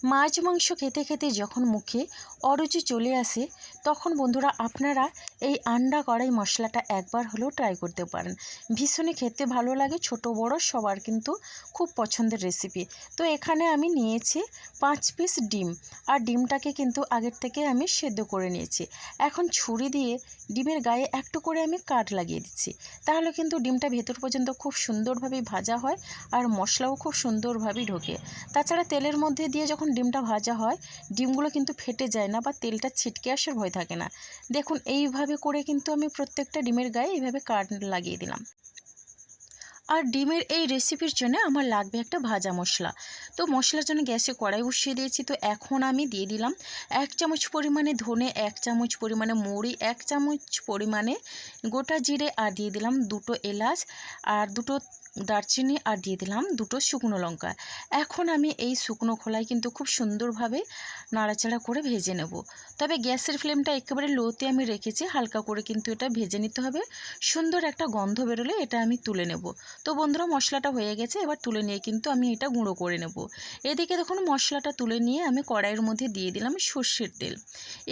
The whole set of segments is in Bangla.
মাছ মাংস খেতে খেতে যখন মুখে অরুচি চলে আসে তখন বন্ধুরা আপনারা এই আন্ডা কড়াই মশলাটা একবার হলেও ট্রাই করতে পারেন। ভীষণই খেতে ভালো লাগে, ছোট বড় সবার কিন্তু খুব পছন্দের রেসিপি। তো এখানে আমি নিয়েছি 5 পিস ডিম, আর ডিমটাকে কিন্তু আগের থেকে আমি সেদ্ধ করে নিয়েছি। এখন ছুরি দিয়ে ডিমের গায়ে একটু করে আমি কাট লাগিয়ে দিচ্ছি, তাহলে কিন্তু ডিমটা ভেতর পর্যন্ত খুব সুন্দরভাবে ভাজা হয় আর মশলাও খুব সুন্দরভাবে ঢোকে। তাছাড়া তেলের মধ্যে দিয়ে যখন ডিমটা ভাজা হয় ডিমগুলো কিন্তু ফেটে যায় না বা তেলটা ছিটকে আসার ভয় থাকে না। দেখুন এইভাবে করে কিন্তু আমি প্রত্যেকটা ডিমের গায়ে এইভাবে কাট লাগিয়ে দিলাম। আর ডিমের এই রেসিপির জন্য আমার লাগবে একটা ভাজা মশলা। তো মশলার জন্য গ্যাসে কড়াই বসিয়ে দিয়েছি। তো এখন আমি দিয়ে দিলাম 1 চামচ পরিমাণে ধনে, 1 চামচ পরিমাণে মৌরি, 1 চামচ পরিমাণে গোটা জিরে, আর দিয়ে দিলাম 2টো এলাচ আর 2টো দারচিনি, আর দিয়ে দিলাম 2টো শুকনো লঙ্কা। এখন আমি এই শুকনো খোলায় কিন্তু খুব সুন্দরভাবে নাড়াচাড়া করে ভেজে নেব। তবে গ্যাসের ফ্লেমটা একেবারে লোতে আমি রেখেছি, হালকা করে কিন্তু এটা ভেজে নিতে হবে। সুন্দর একটা গন্ধ বেরোলে এটা আমি তুলে নেব। তো বন্ধুরা মশলাটা হয়ে গেছে, এবার তুলে নিয়ে কিন্তু আমি এটা গুঁড়ো করে নেব। এদিকে দেখুন মশলাটা তুলে নিয়ে আমি কড়াইয়ের মধ্যে দিয়ে দিলাম সর্ষের তেল।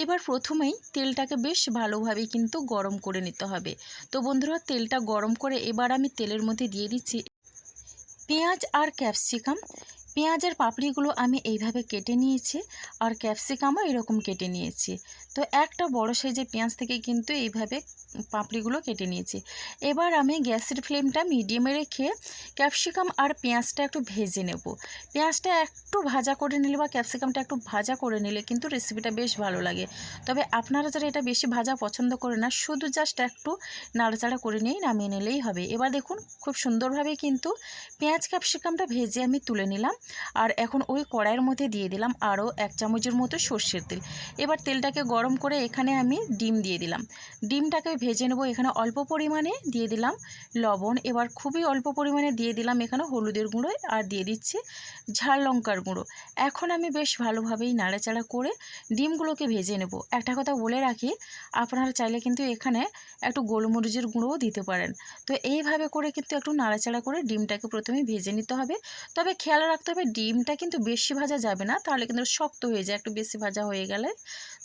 এবার প্রথমেই তেলটাকে বেশ ভালোভাবে কিন্তু গরম করে নিতে হবে। তো বন্ধুরা তেলটা গরম করে এবার আমি তেলের মধ্যে দিয়ে দিচ্ছি পেঁয়াজ আর ক্যাপসিকাম। পেঁয়াজের পাপড়িগুলো আমি এইভাবে কেটে নিয়েছি, আর ক্যাপসিকামও এরকম কেটে নিয়েছি। তো একটা বড় সাইজের পেঁয়াজ থেকে কিন্তু এইভাবে পাপড়িগুলো কেটে নিয়েছি। এবার আমি গ্যাসের ফ্লেমটা মিডিয়ামে রেখে ক্যাপসিকাম আর পেঁয়াজটা একটু ভেজে নেব। পেঁয়াজটা একটু ভাজা করে নিলে বা ক্যাপসিকামটা একটু ভাজা করে নিলে কিন্তু রেসিপিটা বেশ ভালো লাগে। তবে আপনারা যারা এটা বেশি ভাজা পছন্দ করে না, শুধু জাস্ট একটু নাড়াচাড়া করে নিয়েই নামিয়ে নিলেই হবে। এবার দেখুন খুব সুন্দরভাবে কিন্তু পেঁয়াজ ক্যাপসিকামটা ভেজে আমি তুলে নিলাম। আর এখন ওই কড়াইয়ের মধ্যে দিয়ে দিলাম আরও 1 চামচের মতো সর্ষের তেল। এবার তেলটাকে গরম করে এখানে আমি ডিম দিয়ে দিলাম। ডিমটাকে ভেজে নেব। এখানে অল্প পরিমাণে দিয়ে দিলাম লবণ, এবার খুবই অল্প পরিমাণে দিয়ে দিলাম এখানে হলুদের গুঁড়ো, আর দিয়ে দিচ্ছি ঝাল লঙ্কার গুঁড়ো। এখন আমি বেশ ভালোভাবেই নাড়াচাড়া করে ডিমগুলোকে ভেজে নেব। একটা কথা বলে রাখি, আপনারা চাইলে কিন্তু এখানে একটু গোলমরিচের গুঁড়োও দিতে পারেন। তো এইভাবে করে কিন্তু একটু নাড়াচাড়া করে ডিমটাকে প্রথমে ভেজে নিতে হবে। তবে খেয়াল রাখতে হবে ডিমটা কিন্তু বেশি ভাজা যাবে না, তাহলে কিন্তু শক্ত হয়ে যায় একটু বেশি ভাজা হয়ে গেলে।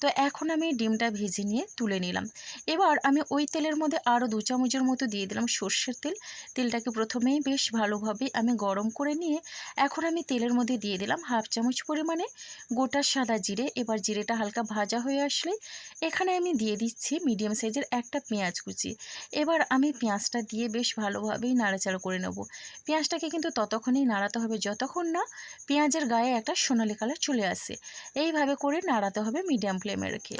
তো এখন আমি ডিমটা ভেজে নিয়ে তুলে নিলাম। এবার আমি ওই তেলের মধ্যে আরও 2 চামচের মতো দিয়ে দিলাম সর্ষের তেল। তেলটাকে প্রথমেই বেশ ভালোভাবে আমি গরম করে নিয়ে এখন আমি তেলের মধ্যে দিয়ে দিলাম 1/2 চামচ পরিমাণে গোটা সাদা জিরে। এবার জিরেটা হালকা ভাজা হয়ে আসলে এখানে আমি দিয়ে দিচ্ছি মিডিয়াম সাইজের একটা পেঁয়াজ কুচি। এবার আমি পেঁয়াজটা দিয়ে বেশ ভালোভাবেই নাড়াচাড়া করে নেব। পেঁয়াজটাকে কিন্তু ততক্ষণই নাড়াতে হবে যতক্ষণ না পেঁয়াজের গায়ে একটা সোনালি কালার চলে আসে। এইভাবে করে নাড়াতে হবে মিডিয়াম ফ্লেমে রেখে।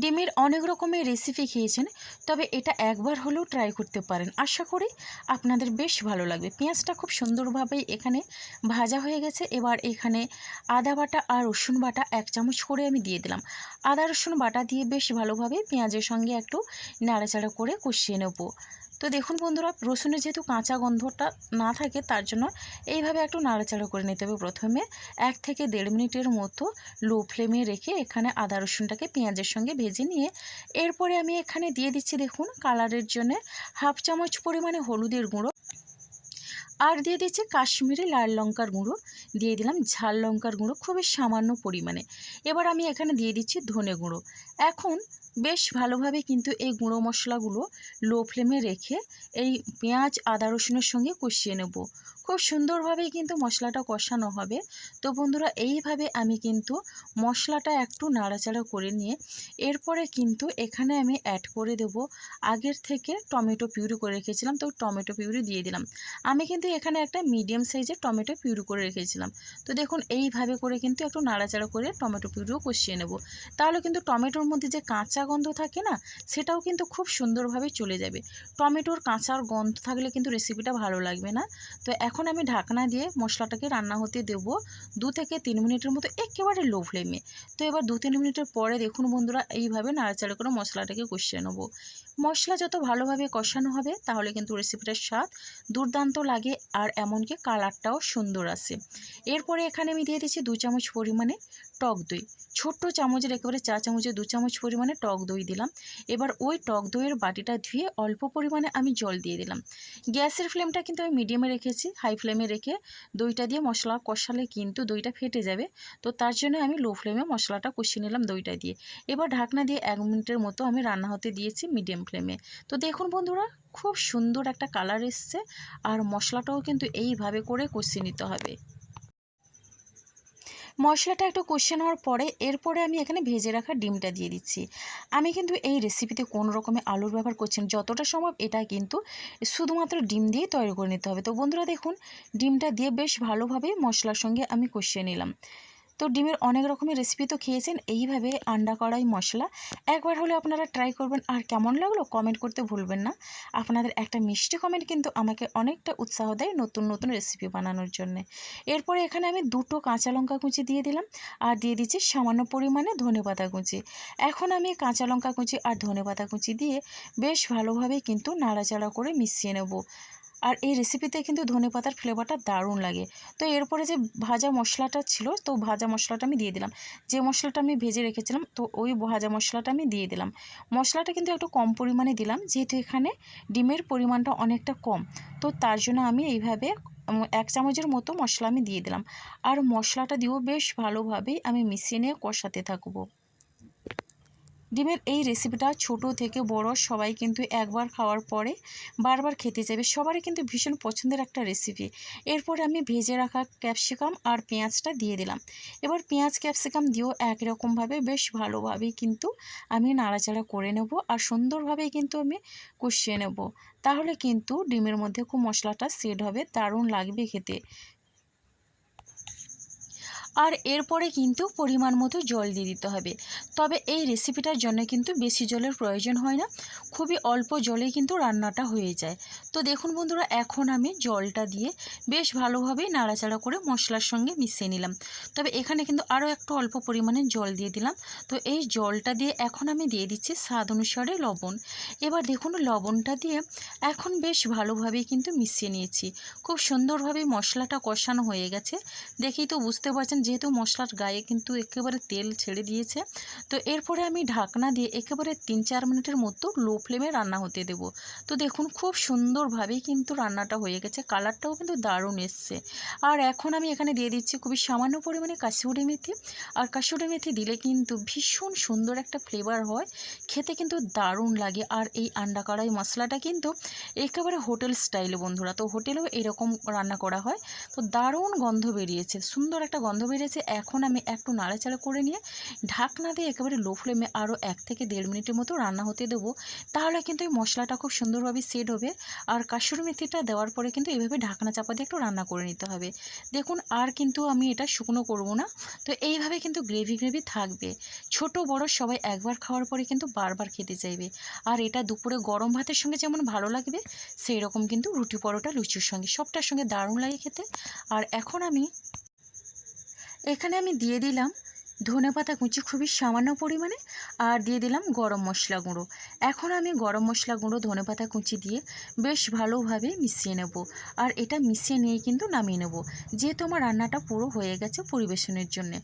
ডিমের অনেক রকমের রেসিপি খেয়েছেন, তবে এটা একবার হলেও ট্রাই করতে পারেন। আশা করি আপনাদের বেশ ভালো লাগবে। পেঁয়াজটা খুব সুন্দরভাবেই এখানে ভাজা হয়ে গেছে। এবার এখানে আদা বাটা আর রসুন বাটা 1 চামচ করে আমি দিয়ে দিলাম। আদা রসুন বাটা দিয়ে বেশ ভালোভাবে পেঁয়াজের সঙ্গে একটু নাড়াচাড়া করে কষিয়ে নেব। তো দেখুন বন্ধুরা রসুনের যেহেতু কাঁচা গন্ধটা না থাকে, তার জন্য এইভাবে একটু নাড়াচাড়া করে নিতে হবে। প্রথমে 1 থেকে 1.5 মিনিটের মতো লো ফ্লেমে রেখে এখানে আদা রসুনটাকে পেঁয়াজের সঙ্গে ভেজে নিয়ে এরপরে আমি এখানে দিয়ে দিচ্ছি দেখুন কালারের জন্য 1/2 চামচ পরিমাণে হলুদের গুঁড়ো, আর দিয়ে দিচ্ছি কাশ্মীরি লাল লঙ্কার গুঁড়ো, দিয়ে দিলাম ঝাল লঙ্কার গুঁড়ো খুবই সামান্য পরিমাণে। এবার আমি এখানে দিয়ে দিচ্ছি ধনে গুঁড়ো। এখন বেশ ভালোভাবে কিন্তু এই গুঁড়ো মশলাগুলো লো ফ্লেমে রেখে এই পেঁয়াজ আদা রসুনের সঙ্গে কষিয়ে নেব। খুব সুন্দরভাবেই কিন্তু মশলাটা কষানো হবে। তো বন্ধুরা এইভাবে আমি কিন্তু মশলাটা একটু নাড়াচাড়া করে নিয়ে এরপরে কিন্তু এখানে আমি অ্যাড করে দেব আগের থেকে টমেটো পিউরি করে রেখেছিলাম। তো টমেটো পিউরি দিয়ে দিলাম। আমি কিন্তু এখানে একটা মিডিয়াম সাইজের টমেটো পিউরি করে রেখেছিলাম। তো দেখুন এইভাবে করে কিন্তু একটু নাড়াচাড়া করে টমেটো পিউরিও কষিয়ে নেব। তাহলে কিন্তু টমেটোর মধ্যে যে কাঁচা গন্ধ থাকে না, সেটাও কিন্তু খুব সুন্দরভাবে চলে যাবে। টমেটোর কাঁচার গন্ধ থাকলে কিন্তু রেসিপিটা ভালো লাগবে না। তো এখন আমি ঢাকনা দিয়ে মশলাটাকে রান্না হতে দেবো 2 থেকে 3 মিনিটের মতো একেবারে লো ফ্লেমে। তো এবার 2-3 মিনিটের পরে দেখুন বন্ধুরা এইভাবে নাড়াচাড়া করে মশলাটাকে কষিয়ে নেব। মশলা যত ভালোভাবে কষানো হবে তাহলে কিন্তু রেসিপিটার স্বাদ দুর্দান্ত লাগে আর এমনকি কালারটাও সুন্দর আসে। এরপরে এখানে আমি দিয়ে দিচ্ছি 2 চামচ পরিমাণে টক দই। ছোট্ট চামচের একেবারে 4 চামচে 2 চামচ পরিমাণে টক দই দিলাম। এবার ওই টক দইয়ের বাটিটা ধুয়ে অল্প পরিমাণে আমি জল দিয়ে দিলাম। গ্যাসের ফ্লেমটা কিন্তু আমি মিডিয়ামে রেখেছি, হাই ফ্লেমে রেখে দইটা দিয়ে মশলা কষালে কিন্তু দইটা ফেটে যাবে। তো তার জন্য আমি লো ফ্লেমে মশলাটা কষিয়ে নিলাম দইটা দিয়ে। এবার ঢাকনা দিয়ে 1 মিনিটের মতো আমি রান্না হতে দিয়েছি মিডিয়াম ফ্লেমে। তো দেখুন বন্ধুরা, খুব সুন্দর একটা কালার এসছে আর মশলাটাও কিন্তু এইভাবে করে কষিয়ে নিতে হবে। মশলাটা একটু কষিয়ে নেওয়ার পরে এরপরে আমি এখানে ভেজে রাখা ডিমটা দিয়ে দিচ্ছি। আমি কিন্তু এই রেসিপিতে কোনো রকমের আলুর ব্যবহার করছি না, যতটা সম্ভব এটা কিন্তু শুধুমাত্র ডিম দিয়ে তৈরি করে নিতে হবে। তো বন্ধুরা দেখুন, ডিমটা দিয়ে বেশ ভালোভাবে মশলার সঙ্গে আমি কষিয়ে নিলাম। তো ডিমের অনেক রকমের রেসিপি তো খেয়েছেন, এইভাবে আন্ডা কড়াই মশলা একবার হলে আপনারা ট্রাই করবেন। আর কেমন লাগলো কমেন্ট করতে ভুলবেন না। আপনাদের একটা মিষ্টি কমেন্ট কিন্তু আমাকে অনেকটা উৎসাহ দেয় নতুন নতুন রেসিপি বানানোর জন্য। এরপরে এখানে আমি 2টো কাঁচা লঙ্কা কুচি দিয়ে দিলাম আর দিয়ে দিচ্ছি সামান্য পরিমাণে ধনেপাতা কুচি। এখন আমি কাঁচা লঙ্কা কুচি আর ধনেপাতা কুচি দিয়ে বেশ ভালোভাবে কিন্তু নাড়াচাড়া করে মিশিয়ে নেব। আর এই রেসিপিতে কিন্তু ধনেপাতার ফ্লেভারটা দারুণ লাগে। তো এরপরে যে ভাজা মশলাটা ছিল, তো ভাজা মশলাটা আমি দিয়ে দিলাম। যে মশলাটা আমি ভেজে রেখেছিলাম, তো ওই ভাজা মশলাটা আমি দিয়ে দিলাম। মশলাটা কিন্তু একটু কম পরিমাণে দিলাম, যেহেতু এখানে ডিমের পরিমাণটা অনেকটা কম। তো তার জন্য আমি এইভাবে 1 চামচের মতো মশলা আমি দিয়ে দিলাম। আর মশলাটা দিয়েও বেশ ভালোভাবেই আমি মিশিয়ে নিয়ে কষাতে থাকবো। ডিমের এই রেসিপিটা ছোট থেকে বড় সবাই কিন্তু একবার খাওয়ার পরে বারবার খেতে চাইবে। সবারই কিন্তু ভীষণ পছন্দের একটা রেসিপি। এরপর আমি ভেজে রাখা ক্যাপসিকাম আর পেঁয়াজটা দিয়ে দিলাম। এবার পেঁয়াজ ক্যাপসিকাম দিয়েও একই রকমভাবে বেশ ভালোভাবেই কিন্তু আমি নাড়াচাড়া করে নেব আর সুন্দরভাবেই কিন্তু আমি কষিয়ে নেব। তাহলে কিন্তু ডিমের মধ্যে খুব মশলাটা সেট হবে, দারুণ লাগবে খেতে। আর এরপরে কিন্তু পরিমাণ মতো জল দিয়ে দিতে হবে। তবে এই রেসিপিটার জন্য কিন্তু বেশি জলের প্রয়োজন হয় না, খুবই অল্প জলেই কিন্তু রান্নাটা হয়ে যায়। তো দেখুন বন্ধুরা, এখন আমি জলটা দিয়ে বেশ ভালোভাবেই নাড়াচাড়া করে মশলার সঙ্গে মিশিয়ে নিলাম। তবে এখানে কিন্তু আরও একটু অল্প পরিমাণে জল দিয়ে দিলাম। তো এই জলটা দিয়ে এখন আমি দিয়ে দিচ্ছি স্বাদ অনুসারে লবণ। এবার দেখুন লবণটা দিয়ে এখন বেশ ভালোভাবেই কিন্তু মিশিয়ে নিয়েছি। খুব সুন্দরভাবে মশলাটা কষানো হয়ে গেছে, দেখেই তো বুঝতে পারছেন, যেহেতু মশলার গায়ে কিন্তু একেবারে তেল ছেড়ে দিয়েছে। তো এরপরে আমি ঢাকনা দিয়ে একেবারে 3-4 মিনিটের মতো লো ফ্লেমে রান্না হতে দেব। তো দেখুন খুব সুন্দরভাবেই কিন্তু রান্নাটা হয়ে গেছে, কালারটাও কিন্তু দারুণ এসছে। আর এখন আমি এখানে দিয়ে দিচ্ছি খুবই সামান্য পরিমাণে কাসুরি মেথি। আর কাসুরি মেথি দিলে কিন্তু ভীষণ সুন্দর একটা ফ্লেভার হয়, খেতে কিন্তু দারুণ লাগে। আর এই আন্ডা কড়াই মশলাটা কিন্তু একেবারে হোটেল স্টাইলে বন্ধুরা, তো হোটেলেও এরকম রান্না করা হয়। তো দারুণ গন্ধ বেরিয়েছে, সুন্দর একটা গন্ধ বেরিয়েছে। এখন আমি একটু নাড়াচাড়া করে নিয়ে ঢাকনা দিয়ে একেবারে লো ফ্লেমে আরও 1 থেকে 1.5 মিনিটের মতো রান্না হতে দেবো। তাহলে কিন্তু এই মশলাটা খুব সুন্দরভাবে সেট হবে। আর কাসুরি মেথিটা দেওয়ার পরে কিন্তু এইভাবে ঢাকনা চাপা দিয়ে একটু রান্না করে নিতে হবে। দেখুন আর কিন্তু আমি এটা শুকনো করব না, তো এইভাবে কিন্তু গ্রেভি গ্রেভি থাকবে। ছোট বড় সবাই একবার খাওয়ার পরে কিন্তু বারবার খেতে চাইবে। আর এটা দুপুরে গরম ভাতের সঙ্গে যেমন ভালো লাগবে, সেই রকম কিন্তু রুটি পরোটা লুচির সঙ্গে সবটার সঙ্গে দারুণ লাগে খেতে। আর এখন এখানে আমি দিয়ে দিলাম ধনেপাতা কুচি খুবই সামান্য পরিমাণে, আর দিয়ে দিলাম গরম মশলা গুঁড়ো। এখন আমি গরম মশলা গুঁড়ো ধনেপাতা কুচি দিয়ে বেশ ভালোভাবে মিশিয়ে নেব। আর এটা মিশিয়ে নিয়ে কিন্তু নামিয়ে নেব, যেহেতু আমার রান্নাটা পুরো হয়ে গেছে পরিবেশনের জন্যে।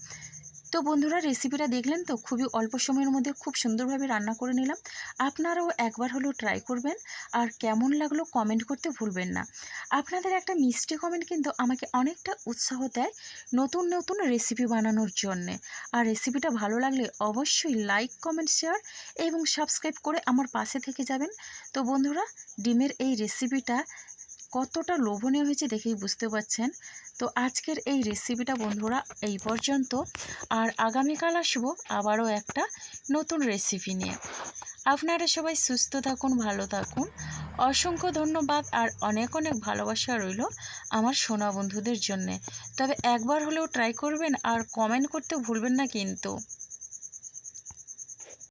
তো বন্ধুরা, রেসিপিটা দেখলেন তো, খুবই অল্প সময়ের মধ্যে খুব সুন্দরভাবে রান্না করে নিলাম। আপনারাও একবার হলেও ট্রাই করবেন আর কেমন লাগলো কমেন্ট করতে ভুলবেন না। আপনাদের একটা মিষ্টি কমেন্ট কিন্তু আমাকে অনেকটা উৎসাহ দেয় নতুন নতুন রেসিপি বানানোর জন্যে। আর রেসিপিটা ভালো লাগলে অবশ্যই লাইক কমেন্ট শেয়ার এবং সাবস্ক্রাইব করে আমার পাশে থেকে যাবেন। তো বন্ধুরা, ডিমের এই রেসিপিটা কতটা লোভনীয় হয়েছে দেখেই বুঝতে পারছেন। তো আজকের এই রেসিপিটা বন্ধুরা এই পর্যন্ত, আর আগামীকাল আসবো আবারও একটা নতুন রেসিপি নিয়ে। আপনারা সবাই সুস্থ থাকুন, ভালো থাকুন। অসংখ্য ধন্যবাদ আর অনেক অনেক ভালোবাসা রইল আমার সোনা বন্ধুদের জন্যে। তবে একবার হলেও ট্রাই করবেন আর কমেন্ট করতে ভুলবেন না কিন্তু।